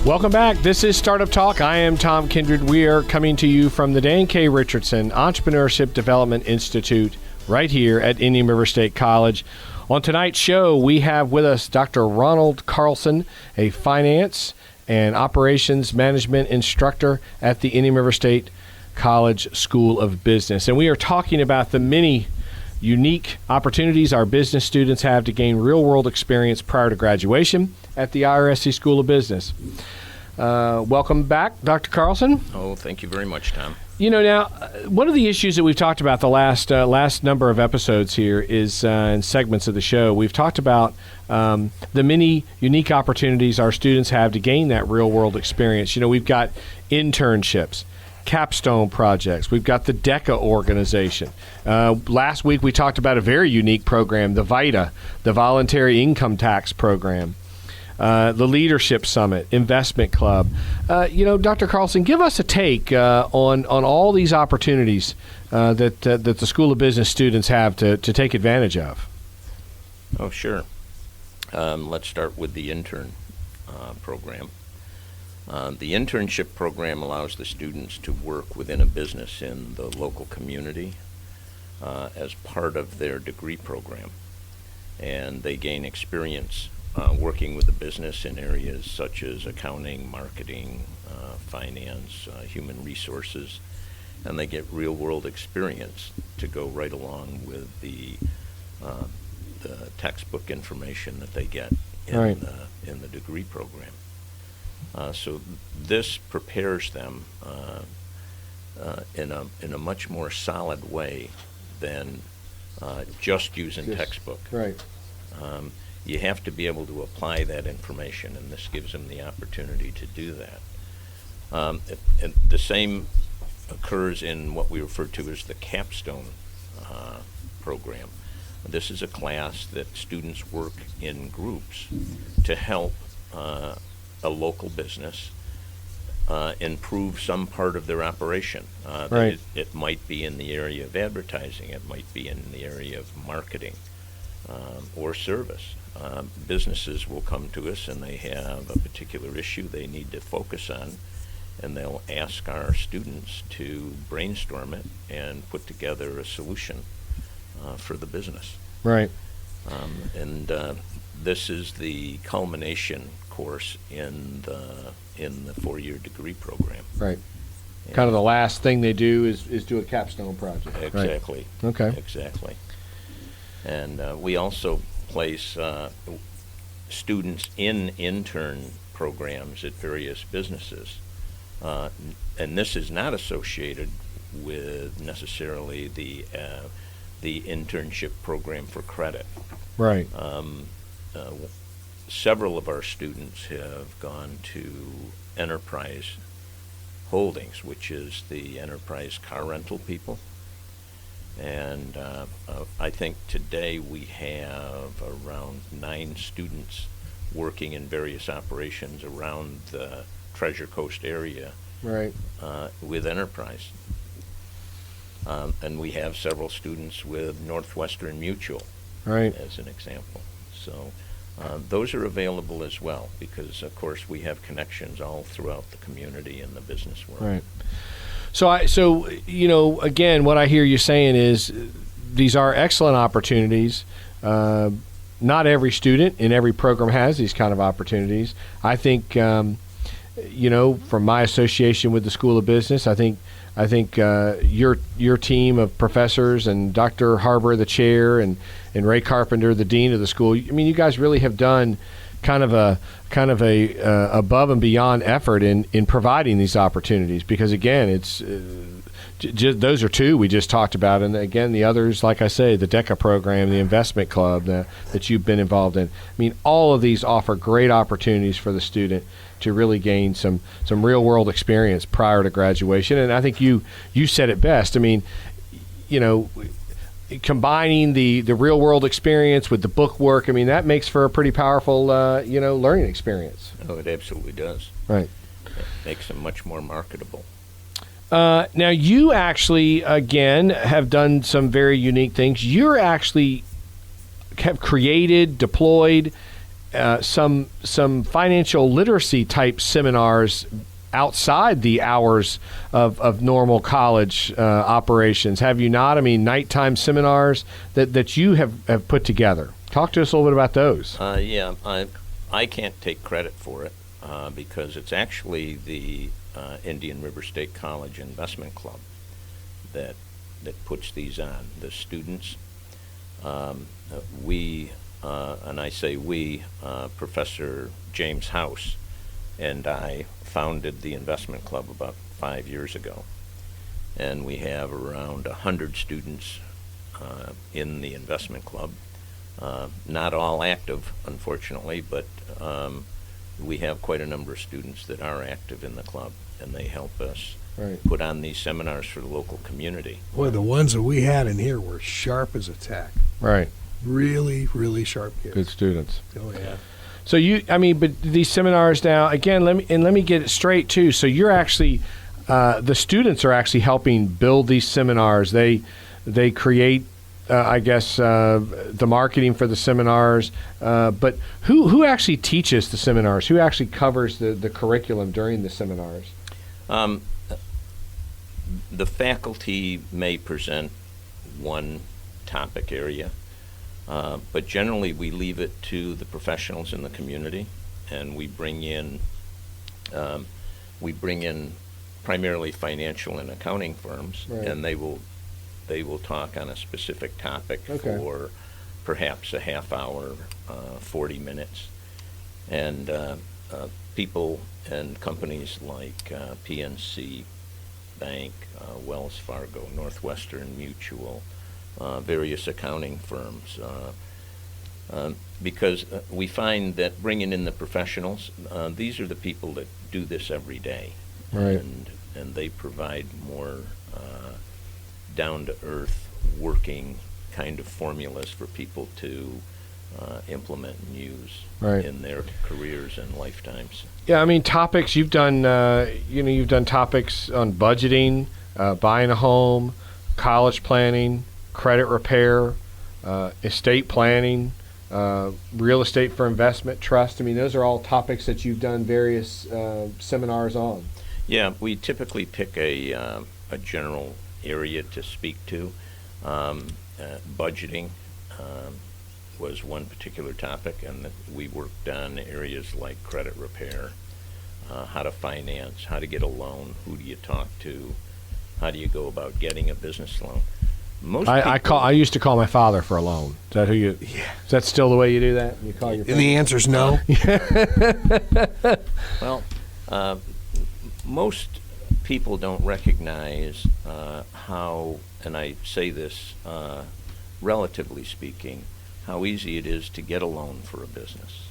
Welcome back. This is Startup Talk. I am Tom Kindred. We are coming to you from the Dan K. Richardson Entrepreneurship Development Institute right here at Indian River State College. On tonight's show, we have with us Dr. Ronald Carlson, a finance and operations management instructor at the Indian River State College School of Business. And we are talking about the many unique opportunities our business students have to gain real-world experience prior to graduation at the IRSC School of Business. Welcome back, Dr. Carlson. Oh, thank you very much, Tom. You know, now, one of the issues that we've talked about the last number of episodes here is in segments of the show, we've talked about the many unique opportunities our students have to gain that real-world experience. You know, we've got internships, capstone projects. We've got the DECA organization. Last week, we talked about a very unique program, the VITA, the Voluntary Income Tax Program. The Leadership Summit, Investment Club. Dr. Carlson, give us a take on all these opportunities that the School of Business students have to take advantage of. Oh, sure. Let's start with the intern program. The internship program allows the students to work within a business in the local community as part of their degree program, and they gain experience working with the business in areas such as accounting, marketing, finance, human resources, and they get real-world experience to go right along with the textbook information that they get in the degree program. So this prepares them in a much more solid way than just using textbook. Right. You have to be able to apply that information, and this gives them the opportunity to do that. And the same occurs in what we refer to as the capstone program. This is a class that students work in groups to help a local business improve some part of their operation. Right. It might be in the area of advertising, it might be in the area of marketing or service. Businesses will come to us and they have a particular issue they need to focus on, and they'll ask our students to brainstorm it and put together a solution for the business. Right. And this is the culmination course in the 4-year degree program. Right. And kind of the last thing they do is do a capstone project. Exactly. Right. Okay. Exactly. And we also place students in intern programs at various businesses. And this is not associated with necessarily the internship program for credit. Right. Several of our students have gone to Enterprise Holdings, which is the enterprise car rental people. And I think today we have around 9 students working in various operations around the Treasure Coast area. Right. With Enterprise. And we have several students with Northwestern Mutual, right, as an example. So those are available as well because, of course, we have connections all throughout the community and the business world. Right. So again, what I hear you saying is these are excellent opportunities. Not every student in every program has these kind of opportunities. I think, from my association with the School of Business, I think your team of professors and Dr. Harbour, the chair, and Ray Carpenter, the dean of the school. I mean, you guys really have done kind of a above and beyond effort in providing these opportunities, because again, it's those are 2 we just talked about, and again the others, like I say, the DECA program, the investment club that you've been involved in. I mean, all of these offer great opportunities for the student to really gain some real world experience prior to graduation. And I think you said it best. I mean, combining the real world experience with the book work, I mean, that makes for a pretty powerful, learning experience. Oh, it absolutely does. Right. It makes them much more marketable. Now, you actually, again, have done some very unique things. You're actually have created, deployed some financial literacy type seminars outside the hours of normal college operations, have you not? I mean, nighttime seminars that you have put together. Talk to us a little bit about those. Yeah, I can't take credit for it because it's actually the Indian River State College Investment Club that puts these on. The students, we, and I say we, Professor James House and I founded the investment club about 5 years ago, and we have around 100 students in the investment club. Not all active, unfortunately, but we have quite a number of students that are active in the club, and they help us put on these seminars for the local community. Boy, the ones that we had in here were sharp as a tack. Right. Really, really sharp kids. Good students. Oh, yeah. So but these seminars now, again, let me get it straight too. So you're actually, the students are actually helping build these seminars. They create, I guess, the marketing for the seminars. But who actually teaches the seminars? Who actually covers the curriculum during the seminars? The faculty may present one topic area. But generally, we leave it to the professionals in the community, and we bring in primarily financial and accounting firms, and they will talk on a specific topic for perhaps a half hour, 40 minutes, and people and companies like PNC Bank, Wells Fargo, Northwestern Mutual. Various accounting firms, because we find that bringing in the professionals, these are the people that do this every day, and they provide more down-to-earth working kind of formulas for people to implement and use in their careers and lifetimes. Yeah, I mean, topics you've done. You've done topics on budgeting, buying a home, college planning, credit repair, estate planning, real estate for investment, trust. I mean, those are all topics that you've done various seminars on. Yeah, we typically pick a general area to speak to. Budgeting was one particular topic, and we worked on areas like credit repair, how to finance, how to get a loan, who do you talk to, how do you go about getting a business loan. I used to call my father for a loan. Is that who you? Yeah. Is that still the way you do that? You call your. And the answer's no. Well, most people don't recognize how, and I say this relatively speaking, how easy it is to get a loan for a business.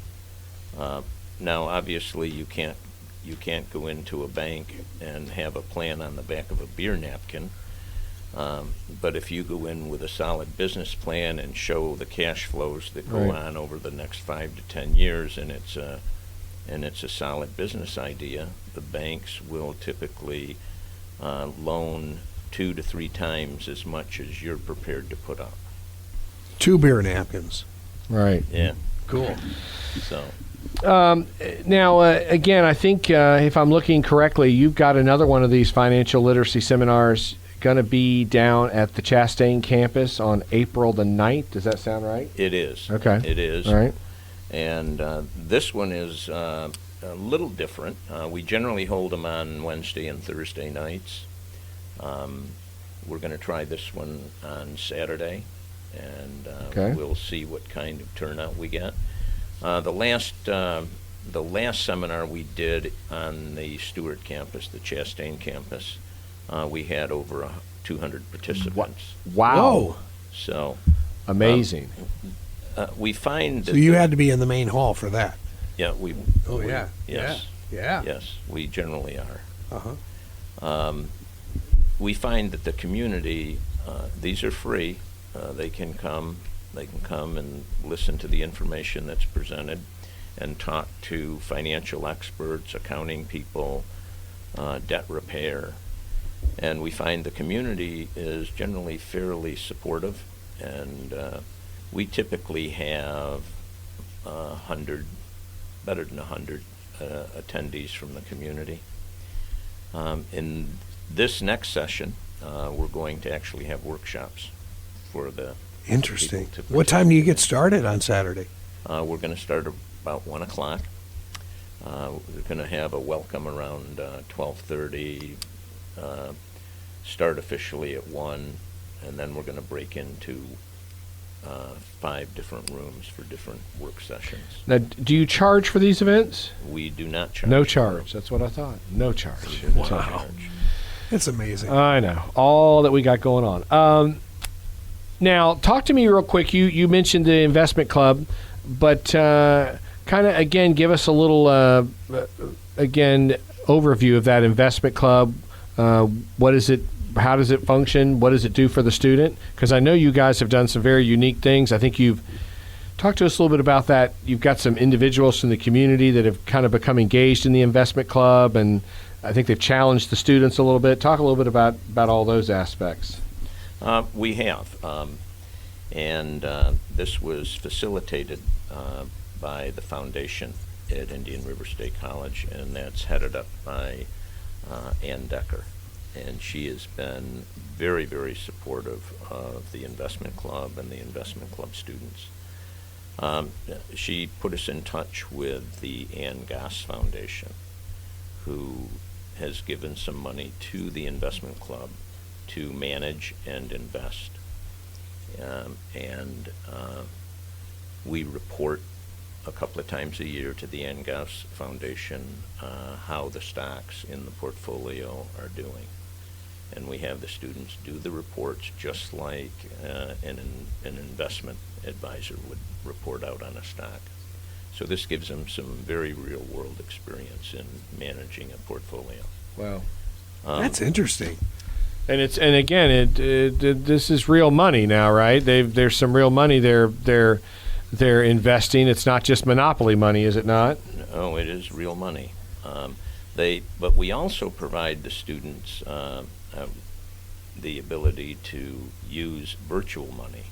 Now, obviously, you can't go into a bank and have a plan on the back of a beer napkin. But if you go in with a solid business plan and show the cash flows that go on over the next 5 to 10 years, and it's a solid business idea, the banks will typically loan 2 to 3 times as much as you're prepared to put up. 2 beer napkins. Right. Yeah. Cool. So. Now, again, I think if I'm looking correctly, you've got another one of these financial literacy seminars going to be down at the Chastain campus on April the 9th. Does that sound right? It is. Okay. It is. All right. And this one is a little different. We generally hold them on Wednesday and Thursday nights. We're going to try this one on Saturday, and we'll see what kind of turnout we get. The last seminar we did on the Stewart campus, the Chastain campus, we had over 200 participants. Wow. Whoa. So amazing. We find that so you had to be in the main hall for that. Yeah, yeah. Yes. Yeah. Yes, we generally are. Uh-huh. We find that the community, these are free. They can come and listen to the information that's presented and talk to financial experts, accounting people, debt repair. And we find the community is generally fairly supportive, and we typically have better than 100 attendees from the community. In this next session, we're going to actually have workshops for the Interesting. people to What time do you get participate started on Saturday? in. We're going to start about 1 o'clock. We're going to have a welcome around 12:30, start officially at 1, and then we're going to break into 5 different rooms for different work sessions. Now, do you charge for these events? We do not charge. No charge. That's what I thought. No charge. We do not Wow. charge. It's amazing. I know. All that we got going on. Now, talk to me real quick. You mentioned the investment club, but kind of, again, give us a little, again, overview of that investment club. What is it? How does it function? What does it do for the student? Because I know you guys have done some very unique things. I think you've talked to us a little bit about that. You've got some individuals from the community that have kind of become engaged in the investment club, and I think they've challenged the students a little bit. Talk a little bit about all those aspects. We have, and this was facilitated by the foundation at Indian River State College, and that's headed up by Ann Decker. And she has been very, very supportive of the investment club and the investment club students. She put us in touch with the Ann Goss Foundation, who has given some money to the investment club to manage and invest. We report a couple of times a year to the Ann Goss Foundation how the stocks in the portfolio are doing. And we have the students do the reports just like an investment advisor would report out on a stock. So this gives them some very real-world experience in managing a portfolio. Wow. That's interesting. And again, this is real money now, right? There's some real money they're investing. It's not just monopoly money, is it not? No, it is real money. But we also provide the students the ability to use virtual money,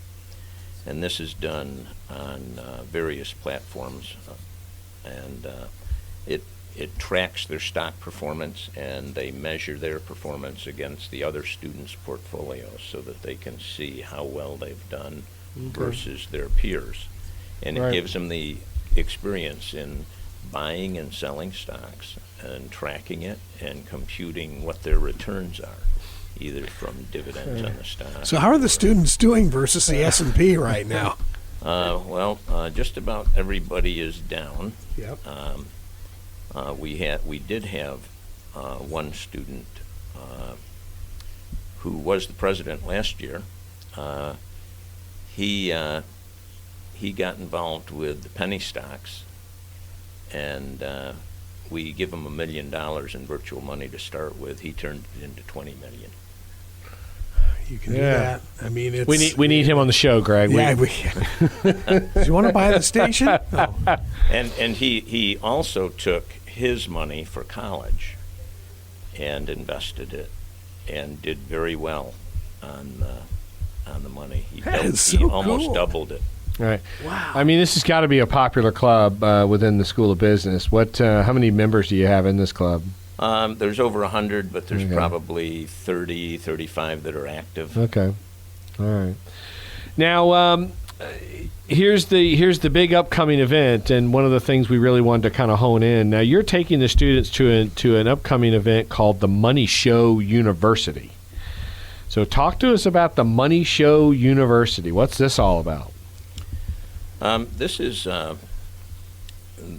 and this is done on various platforms, and it tracks their stock performance, and they measure their performance against the other students' portfolios so that they can see how well they've done versus their peers. And Right. it gives them the experience in buying and selling stocks and tracking it and computing what their returns are, either from dividends on the stock. So how are the students doing versus the S&P right now? Just about everybody is down. Yep. We did have one student who was the president last year. He got involved with the penny stocks, and we give him $1 million in virtual money to start with. He turned it into $20 million. You can do that. I mean, it's... We need him on the show, Greg. Yeah, do you want to buy the station? No. And he also took his money for college and invested it and did very well on the money. He almost cool. doubled it. Right. Wow. I mean, this has got to be a popular club within the School of Business. How many members do you have in this club? There's over 100, but there's Okay. probably 30, 35 that are active. Okay. All right. Now, here's the big upcoming event, and one of the things we really wanted to kind of hone in. Now, you're taking the students to an upcoming event called the Moneyshow University. So talk to us about the Moneyshow University. What's this all about? This is the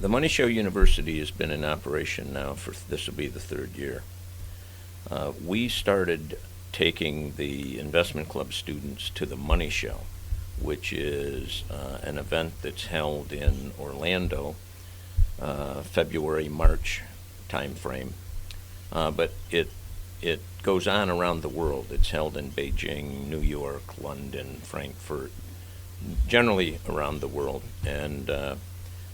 Moneyshow University has been in operation now this will be the 3rd year. We started taking the investment club students to the Moneyshow, which is an event that's held in Orlando, February, March timeframe. But it goes on around the world. It's held in Beijing, New York, London, Frankfurt, generally around the world. And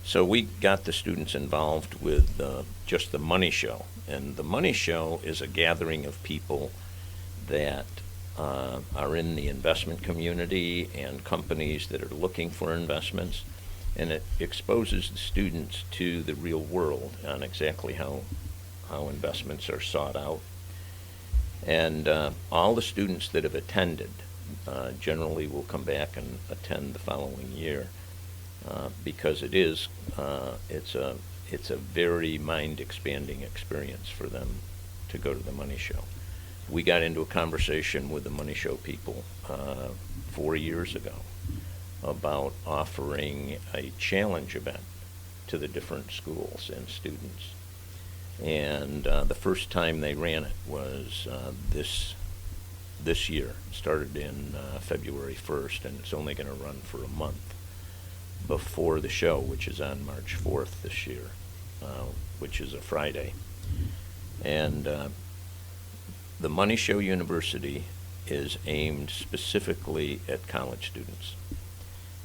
so we got the students involved with just the Moneyshow. And the Moneyshow is a gathering of people that are in the investment community and companies that are looking for investments. and it exposes the students to the real world on exactly how investments are sought out. And all the students that have attended generally will come back and attend the following year because it's a very mind-expanding experience for them to go to the Moneyshow. We got into a conversation with the Moneyshow people 4 years ago about offering a challenge event to the different schools and students. And the first time they ran it was this year. It started in February 1st, and it's only going to run for a month before the show, which is on March 4th this year, which is a Friday. And the Moneyshow University is aimed specifically at college students.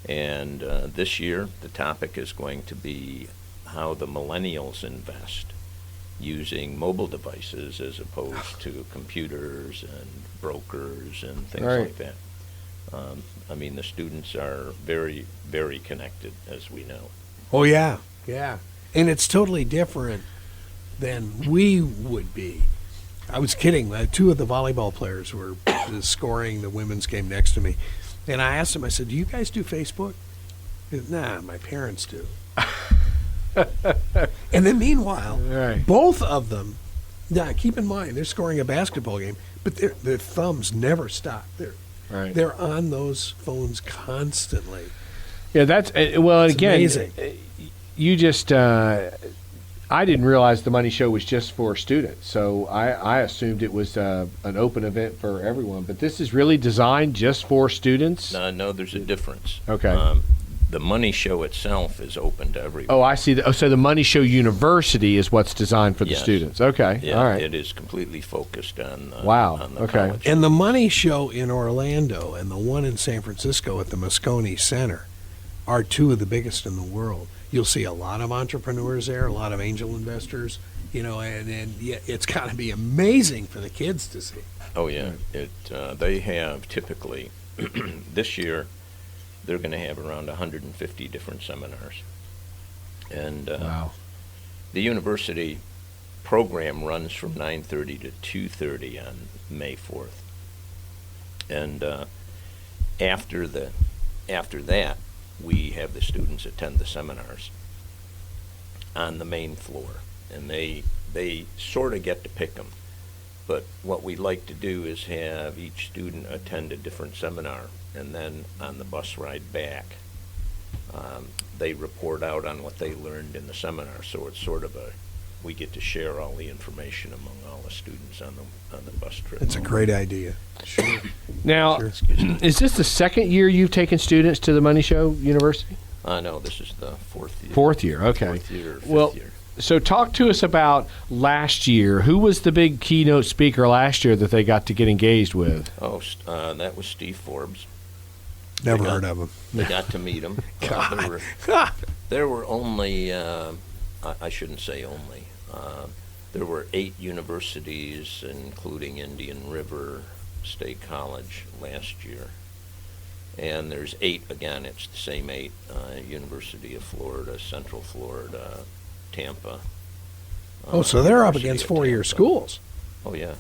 And this year, the topic is going to be how the millennials invest using mobile devices as opposed to computers and brokers and things Right. like that. I mean, the students are very, very connected, as we know. Oh, yeah. Yeah. And it's totally different than we would be. I was kidding. Two of the volleyball players were scoring the women's game next to me. And I asked them, I said, do you guys do Facebook? They said, nah, my parents do. And then meanwhile, Right. both of them, now keep in mind, they're scoring a basketball game, but their thumbs never stop. Right. They're on those phones constantly. Yeah, that's well. And It's again, amazing. You just I didn't realize the Moneyshow was just for students, so I assumed it was an open event for everyone. But this is really designed just for students. No, there's a difference. Okay. The Moneyshow itself is open to everyone. Oh, I see. So the Moneyshow University is what's designed for the Yes. students. Okay. Yeah, All right. it is completely focused on Wow, on the okay. college. And the Money Show in Orlando and the one in San Francisco at the Moscone Center are two of the biggest in the world. You'll see a lot of entrepreneurs there, a lot of angel investors, and yeah, it's got to be amazing for the kids to see. Oh yeah, they have typically this year they're going to have around 150 different seminars, and Wow. the university program runs from 9:30 to 2:30 on May 4th, and after that we have the students attend the seminars on the main floor, and they sort of get to pick them. But what we like to do is have each student attend a different seminar, and then on the bus ride back, they report out on what they learned in the seminar. So it's sort of we get to share all the information among all the students on the bus trip. It's a great idea. Sure. Now, Sure. is this the second year you've taken students to the Moneyshow University? No, this is the fourth year. Fourth year. Okay. Fourth year, fifth Well, year. so talk to us about last year. Who was the big keynote speaker last year that they got to get engaged with? Oh, that was Steve Forbes. Never They got- heard of him. They got to meet him. God. There were only, I shouldn't say only, there were 8 universities, including Indian River State College last year. And there's 8, again, it's the same 8, University of Florida, Central Florida, Tampa. Oh, so they're up University against of four-year Tampa. schools. Oh, yeah.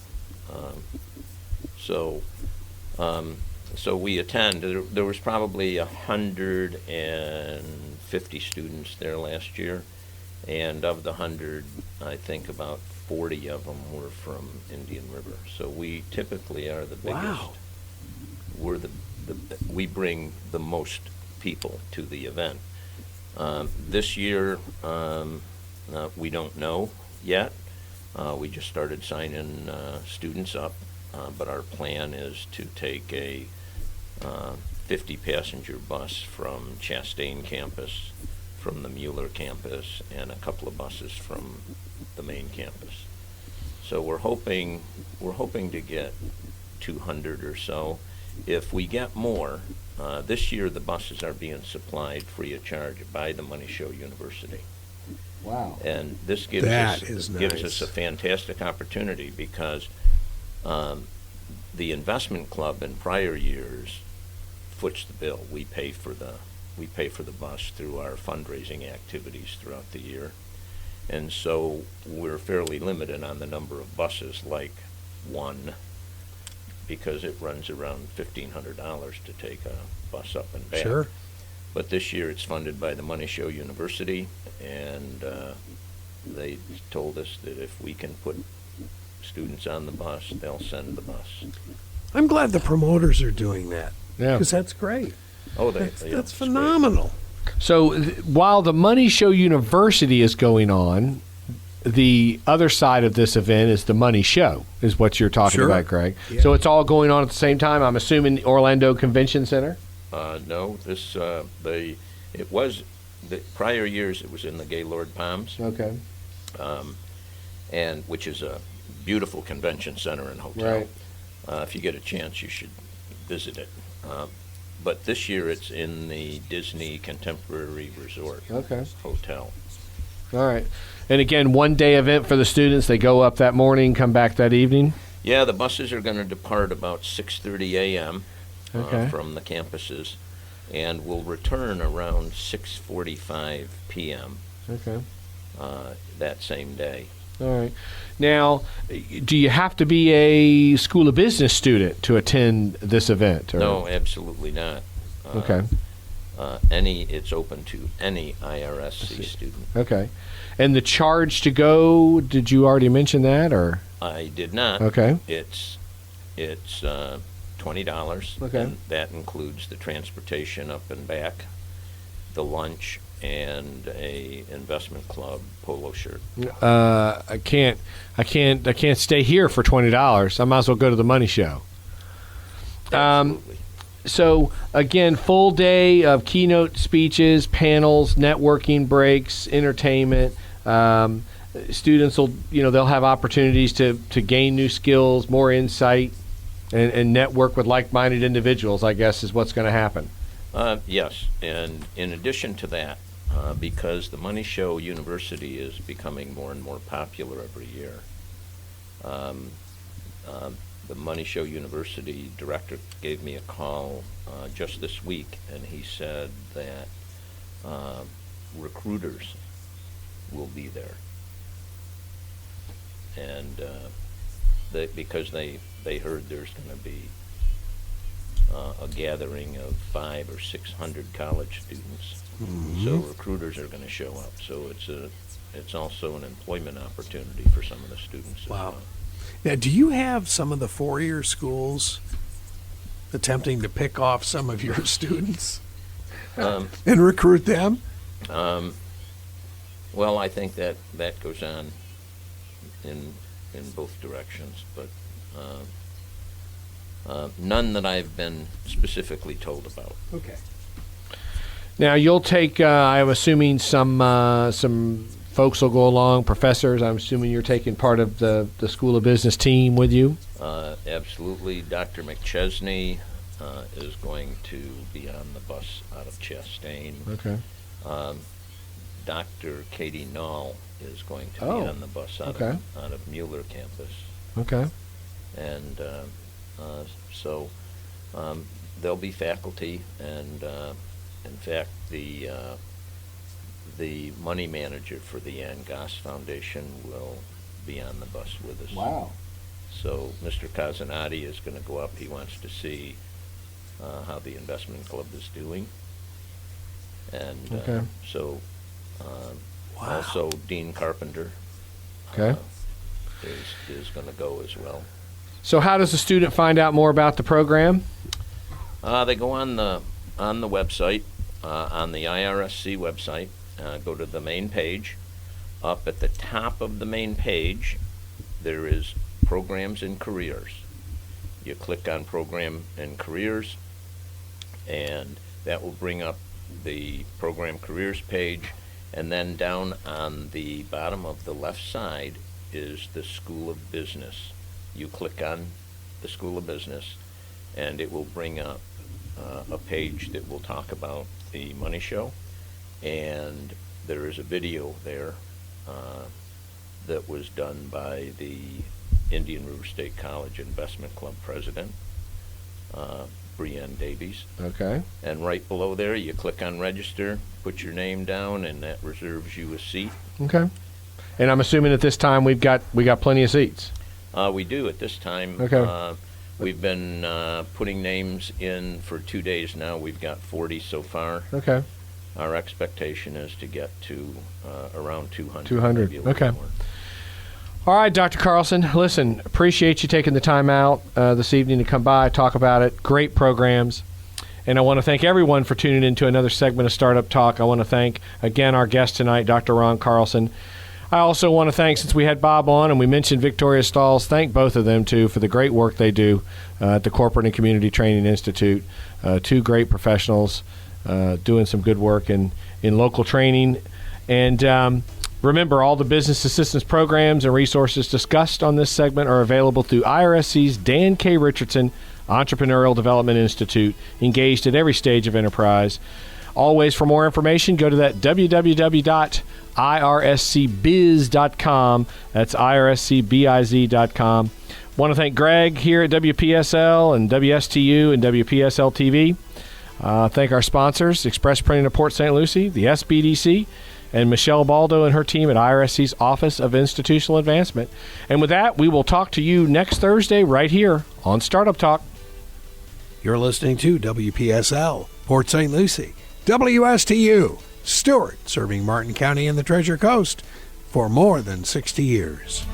So we attend. There was probably 150 students there last year, and of the 100, I think about 40 of them were from Indian River. So we typically are the biggest. Wow. We're we bring the most people to the event. This year, we don't know yet. We just started signing students up, but our plan is to take a 50-passenger bus from Chastain campus, from the Mueller campus, and a couple of buses from the main campus. So we're hoping to get 200 or so. If we get more, this year the buses are being supplied free of charge by the Moneyshow University. Wow. And this gives That us is gives nice. us a fantastic opportunity because the investment club in prior years foots the bill. We pay for the we pay for the bus through our fundraising activities throughout the year. And so we're fairly limited on the number of buses, like one, because it runs around $1,500 to take a bus up and back. Sure. But this year it's funded by the Moneyshow University, and they told us that if we can put students on the bus, they'll send the bus. I'm glad the promoters are doing that. Yeah. Because that's great. Oh, That's it's phenomenal. So while the Moneyshow University is going on, the other side of this event is the Money Show, is what you're talking Sure. about, Greg. Yeah. So it's all going on at the same time. I'm assuming Orlando Convention Center. No, it was the prior years. It was in the Gaylord Palms, Okay. and which is a beautiful convention center and hotel. Right. If you get a chance, you should visit it. But this year it's in the Disney Contemporary Resort Okay. Hotel. All right. And again, one-day event for the students. They go up that morning, come back that evening. Yeah, the buses are going to depart about 6:30 a.m. Okay. From the campuses, and will return around 6:45 p.m. Okay. That same day. All right. Now, do you have to be a School of Business student to attend this event? Or? No, absolutely not. Okay. It's open to any IRSC student. Okay. And the charge to go, did you already mention that, or? I did not. Okay. It's $20. Okay. And that includes the transportation up and back, the lunch, and a investment club polo shirt. I can't stay here for $20. I might as well go to the Money Show. Absolutely. So again, full day of keynote speeches, panels, networking breaks, entertainment. Students will, they'll have opportunities to gain new skills, more insight, and network with like-minded individuals, I guess, is what's going to happen. Yes, and in addition to that, because the Moneyshow University is becoming more and more popular every year, the Moneyshow University director gave me a call just this week, and he said that recruiters will be there, and because they heard there's going to be a gathering of 500 or 600 college students, so recruiters are going to show up. So it's also an employment opportunity for some of the students. Wow. As well. Now, do you have some of the four-year schools attempting to pick off some of your students and recruit them? Well, I think that goes on in both directions, but none that I've been specifically told about. Okay. Now you'll take. I'm assuming some folks will go along. Professors. I'm assuming you're taking part of the School of Business team with you. Absolutely. Dr. McChesney is going to be on the bus out of Chastain. Okay. Dr. Katie Knoll is going to be on the bus out of Mueller campus. Okay. And so there'll be faculty, and in fact, the money manager for the Ann Goss Foundation will be on the bus with us. Wow. So Mr. Kazanati is going to go up. He wants to see how the investment club is doing. And so also Dean Carpenter is going to go as well. So how does a student find out more about the program? They go on the website, on the IRSC website, go to the main page. Up at the top of the main page, there is Programs and Careers. You click on Program and Careers, and that will bring up the Program Careers page, and then down on the bottom of the left side is the School of Business. You click on the School of Business, and it will bring up a page that will talk about the Money Show, and there is a video there that was done by the Indian River State College Investment Club president, Brienne Davies. Okay. And right below there, you click on register, put your name down, and that reserves you a seat. Okay. And I'm assuming at this time we got plenty of seats. We do at this time. Okay. We've been putting names in for 2 days now. We've got 40 so far. Okay. Our expectation is to get to around 200. 200. Maybe a little Okay. more. All right, Dr. Carlson, listen, appreciate you taking the time out this evening to come by, talk about it. Great programs. And I want to thank everyone for tuning into another segment of Startup Talk. I want to thank, again, our guest tonight, Dr. Ron Carlson. I also want to thank, since we had Bob on and we mentioned Victoria Stalls, thank both of them, too, for the great work they do at the Corporate and Community Training Institute. Two great professionals doing some good work in local training. And remember, all the business assistance programs and resources discussed on this segment are available through IRSC's Dan K. Richardson Entrepreneurial Development Institute, engaged at every stage of enterprise. Always, for more information, go to that www.irscbiz.com. That's irscbiz.com. Want to thank Greg here at WPSL and WSTU and WPSL TV. Thank our sponsors, Express Printing of Port St. Lucie, the SBDC, and Michelle Baldo and her team at IRSC's Office of Institutional Advancement. And with that, we will talk to you next Thursday right here on Startup Talk. You're listening to WPSL, Port St. Lucie, WSTU, Stewart, serving Martin County and the Treasure Coast for more than 60 years.